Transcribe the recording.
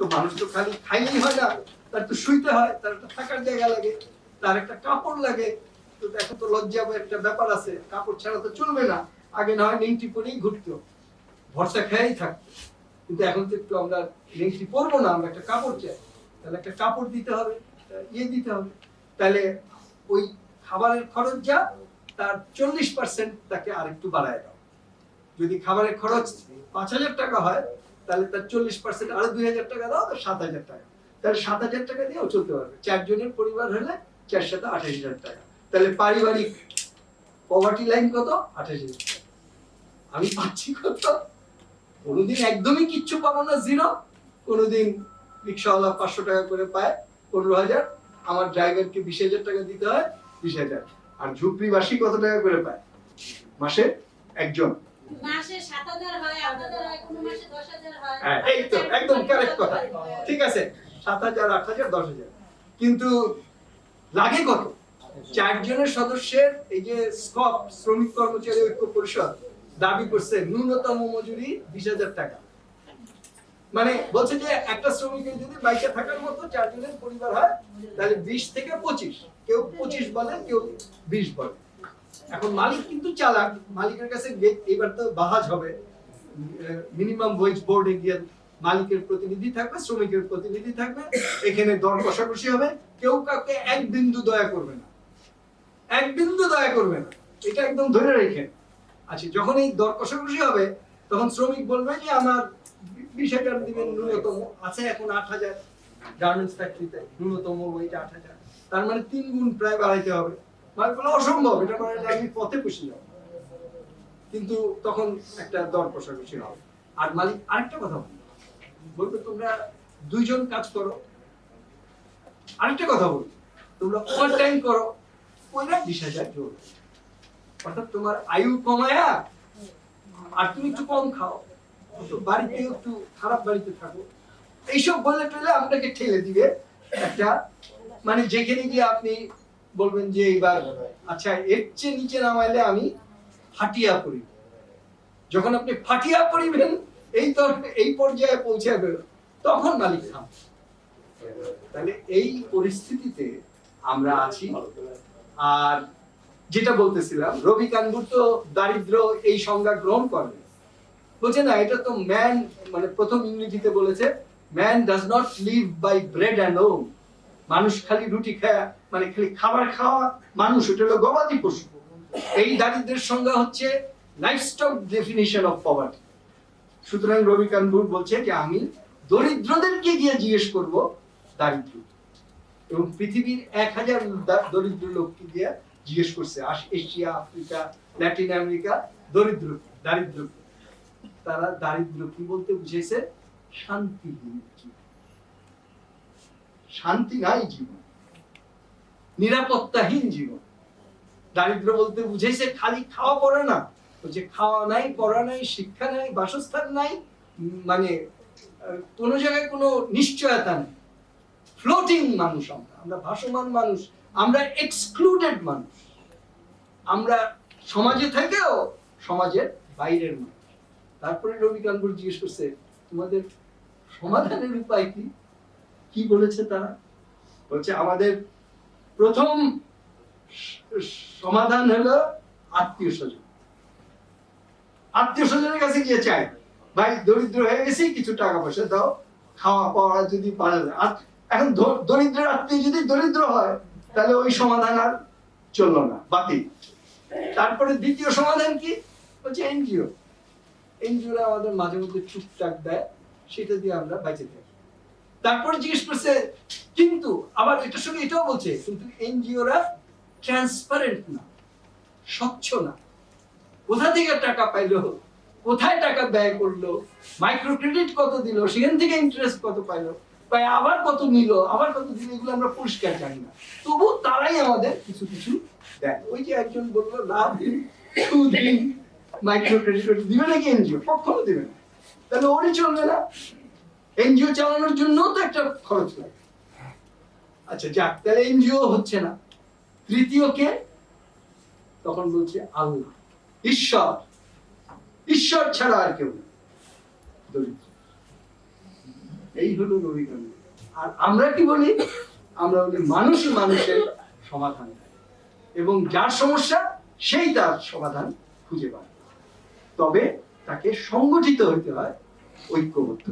তো মানুষ তো খালি খাইলেই হয় না, তার তো শুইতে হয়, তার একটা থাকার জায়গা লাগে, তার একটা কাপড় লাগে। তো এখন তো লজ্জা একটা ব্যাপার আছে, কাপড় ছাড়া তো চলবে না। আগে না হয় নেংটি পরেই ঘুরতো, ভরসা খেয়েই থাকতো, কিন্তু এখন তো একটু আমরা নেংটি পরবো না, আমরা একটা কাপড় চাই, তাহলে একটা কাপড় দিতে হবে, দিতে হবে। তাহলে ওই খাবারের খরচ যা, তার 40% তাকে আরেকটু বাড়ায় দাও। যদি খাবারের খরচ 5,000 টাকা হয়, তাহলে তার 40% আরো 2,000 টাকা দাও, তো 7,000 টাকা। তাহলে 7,000 টাকা দিয়েও চলতে পারবে। 4 জনের পরিবার হলে 4 সাথে 28,000 টাকা। তাহলে পারিবারিক পভার্টি লাইন কত? 28,000 টাকা। আমি পাচ্ছি কত? কোনোদিন একদমই কিচ্ছু পাবো না, জিরো। কোনোদিন রিক্সাওয়ালা 500 টাকা করে পায়, 15,000। আমার ড্রাইভারকে 20,000 টাকা দিতে হয়, 20,000। আর ঝুপড়িবাসী কত টাকা করে পায় মাসে? একজন মাসে 7,000 হয়, 8,000 হয়, কোন মাসে 10,000 হয়। হ্যাঁ, এই তো একদম কারেক্ট কথা। ঠিক আছে, 7,000, 8,000, 10,000। কিন্তু লাগে কত? 4 জনের সদস্যের এই যে স্কপ, শ্রমিক কর্মচারী ঐক্য পরিষদ দাবি করছে ন্যূনতম মজুরি 20,000 টাকা। মানে বলছে যে একটা শ্রমিকের যদি বাইকে থাকার মতো 4 জনের পরিবার হয়, তাহলে 20 থেকে 25, কেউ 25 বলে, কেউ 20 বলে। এখন মালিক কিন্তু চালাক, মালিকের কাছে এবার তো বাহাজ হবে, মিনিমাম ওয়েজ বোর্ডে গিয়ে মালিকের প্রতিনিধি থাকবে, শ্রমিকের প্রতিনিধি থাকবে, এখানে দর কষাকষি হবে। কেউ কাউকে এক বিন্দু দয়া করবে না, এক বিন্দু দয়া করবে না, এটা একদম ধরে রেখে। আচ্ছা, যখন এই দর কষাকষি হবে, তখন শ্রমিক বলবে যে আমার 20,000 দিবেন ন্যূনতম, আছে এখন 8,000 গার্মেন্টস ফ্যাক্টরিতে, ন্যূনতম ওইটা 8,000, তার মানে 3 গুণ প্রায় বাড়াইতে হবে। মানে বলে অসম্ভব, এটা করে আমি পথে বসে যাব। কিন্তু তখন একটা দর কষাকষি হবে। আর মালিক আরেকটা কথা বলবে, তোমরা 2 জন কাজ করো। আরেকটা কথা বলবে, তোমরা ওভারটাইম করো, ওইটা 20,000 জোর। অর্থাৎ তোমার আয়ু কমায়া আর তুমি একটু কম খাও, তো বাড়িতে একটু খারাপ বাড়িতে থাকো, এইসব বলে টলে আপনাকে ঠেলে দিবে একটা, মানে যেখানে গিয়ে আপনি বলবেন যে এইবার আচ্ছা এর চেয়ে নিচে নামাইলে আমি ফাটিয়া পড়ি। যখন আপনি ফাটিয়া পড়িবেন, এই পর্যায়ে পৌঁছাবে, তখন মালিক থাম। তাহলে এই পরিস্থিতিতে আমরা আছি। আর যেটা বলতেছিলাম, রবি কানগুর তো দারিদ্র এই সংজ্ঞা গ্রহণ করেন, বলছে না এটা তো ম্যান, মানে প্রথম ইংরেজিতে বলেছে man does not live by bread alone. মানুষ খালি রুটি খায়, মানে খালি খাবার খাওয়া মানুষ, এটা হলো গবাদি পশু। এই দারিদ্রের সংজ্ঞা হচ্ছে লাইফস্টক ডেফিনিশন অফ পভার্টি। সুতরাং রবি কানগুর বলছে যে আমি দরিদ্রদেরকে গিয়ে জিজ্ঞেস করব দারিদ্র, এবং পৃথিবীর 1,000 দরিদ্র লোককে গিয়ে জিজ্ঞেস করছে, এশিয়া, আফ্রিকা, ল্যাটিন আমেরিকা, দারিদ্র। তারা দারিদ্র কি বলতে বুঝেছে? শান্তিহীন জীবন, শান্তি নাই জীবন, নিরাপত্তাহীন জীবন। দারিদ্র বলতে বুঝেছে খালি খাওয়া পড়া না, বলছে খাওয়া নাই, পড়া নাই, শিক্ষা নাই, বাসস্থান নাই, মানে কোনো জায়গায় কোনো নিশ্চয়তা নেই। ফ্লোটিং মানুষ, আমরা ভাসমান মানুষ, আমরা এক্সক্লুডেড মানুষ, আমরা সমাজে থেকেও সমাজের বাইরের মানুষ। তারপরে রবি কানগুর জিজ্ঞেস করছে তোমাদের সমাধানের উপায় কি? কি বলেছে তারা? বলছে আমাদের প্রথম সমাধান হলো আত্মীয় স্বজন। আত্মীয় স্বজনের কাছে গিয়ে চাই, ভাই দরিদ্র হয়ে গেছি, কিছু টাকা পয়সা দাও, খাওয়া পাওয়া যদি পাওয়া যায়। এখন দরিদ্রের আত্মীয় যদি দরিদ্র হয়, তাহলে ওই সমাধান আর চললো না, বাতিল। তারপরে দ্বিতীয় সমাধান কি? বলছে এনজিও। এনজিওরা আমাদের মাঝে মধ্যে টুকটাক দেয়, সেটা দিয়ে আমরা বেঁচে থাকি। তারপরে জিজ্ঞেস করছে কিন্তু আবার এটার সঙ্গে এটাও বলছে কিন্তু এনজিওরা ট্রান্সপারেন্ট না, স্বচ্ছ না। কোথা থেকে টাকা পাইলো, কোথায় টাকা ব্যয় করলো, মাইক্রো ক্রেডিট কত দিল, সেখান থেকে ইন্টারেস্ট কত পাইলো, তাই আবার কত নিল, আবার কত দিল, এগুলো আমরা পরিষ্কার জানি না। তবু তারাই আমাদের কিছু কিছু দেয়। ওই যে একজন বললো লাভ দিন, সুদিন, মাইক্রো ক্রেডিট দিবে নাকি এনজিও? কখনো দিবে না। তাহলে ওরই চলবে না, এনজিও চালানোর জন্য তো একটা খরচ লাগে। আচ্ছা যাক, তাহলে এনজিও হচ্ছে না। তৃতীয় কে? তখন বলছে আল্লাহ, ঈশ্বর। ঈশ্বর ছাড়া আর কেউ না। দরিদ্র এই হলো নবীকরণ। আর আমরা কি বলি? আমরা বলি মানুষই মানুষের সমাধান দেয়, এবং যার সমস্যা সেই তার সমাধান খুঁজে পায়। তবে তাকে সংগঠিত হতে হয়, ঐক্যবদ্ধ।